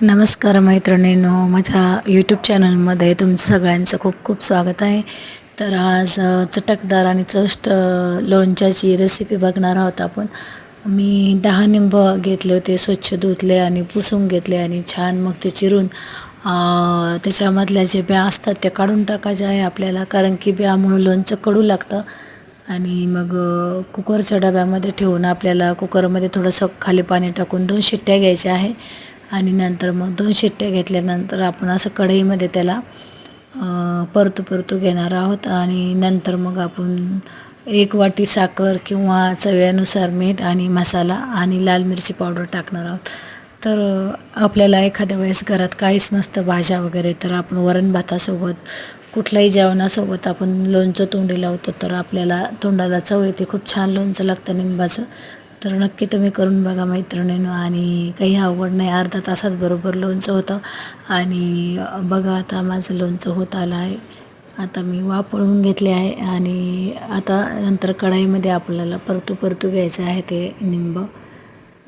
नमस्कार मैत्रिणींनो, माझ्या यूट्यूब चॅनलमध्ये तुमचं सगळ्यांचं खूप खूप स्वागत आहे. तर आज चटकदार आणि चविष्ट लोणच्याची रेसिपी बघणार आहोत आपण. मी 10 निंब घेतले होते, स्वच्छ धुतले आणि पुसून घेतले आणि छान मग ते चिरून त्याच्यामधल्या जे ब्या असतात त्या काढून टाकायच्या आहे आपल्याला, कारण की ब्यामुळं लोणचं कडू लागतं. आणि मग कुकरच्या डब्यामध्ये ठेवून आपल्याला कुकरमध्ये थोडंसं खाली पाणी टाकून 2 शिट्ट्या घ्यायच्या आहे. आणि नंतर मग 2 शिट्ट्या घेतल्यानंतर आपण असं कढईमध्ये त्याला परतू घेणार आहोत. आणि नंतर मग आपण 1 वाटी साखर किंवा चवीनुसार मीठ आणि मसाला आणि लाल मिरची पावडर टाकणार आहोत. तर आपल्याला एखाद्या वेळेस घरात काहीच नसतं भाज्या वगैरे, तर आपण वरण भातासोबत कुठल्याही जेवणासोबत आपण लोणचं तोंडी लावतो, तर आपल्याला तोंडाला चव येते. खूप छान लोणचं लागतं निंबाचं. तर नक्की तुम्ही करून बघा मैत्रिणींनो. आणि काही अवघड नाही, अर्धा तासात बरोबर लोणचं होतं. आणि बघा आता माझं लोणचं होत आलं आहे. आता मी वाफळून घेतले आहे आणि आता नंतर कढईमध्ये आपल्याला परतू घ्यायचं आहे ते निंब.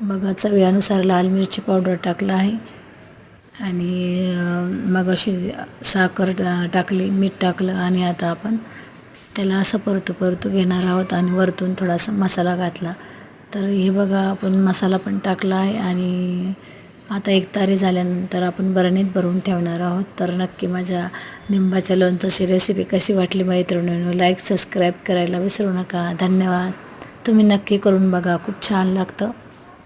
बघा चवीनुसार लाल मिरची पावडर टाकलं आहे आणि मग अशी साखर टाकली, मीठ टाकलं आणि आता आपण त्याला असं परतू घेणार आहोत आणि वरतून थोडासा मसाला घातला. तर हे बघा आपण मसाला पण टाकला आहे आणि आता एक तारी झाल्यानंतर आपण बरणीत भरून ठेवणार आहोत. तर नक्की माझ्या निंबाच्या लोणच्याची रेसिपी कशी वाटली मैत्रिणींनो, लाईक सबस्क्राईब करायला विसरू नका. धन्यवाद. तुम्ही नक्की करून बघा, खूप छान लागतं.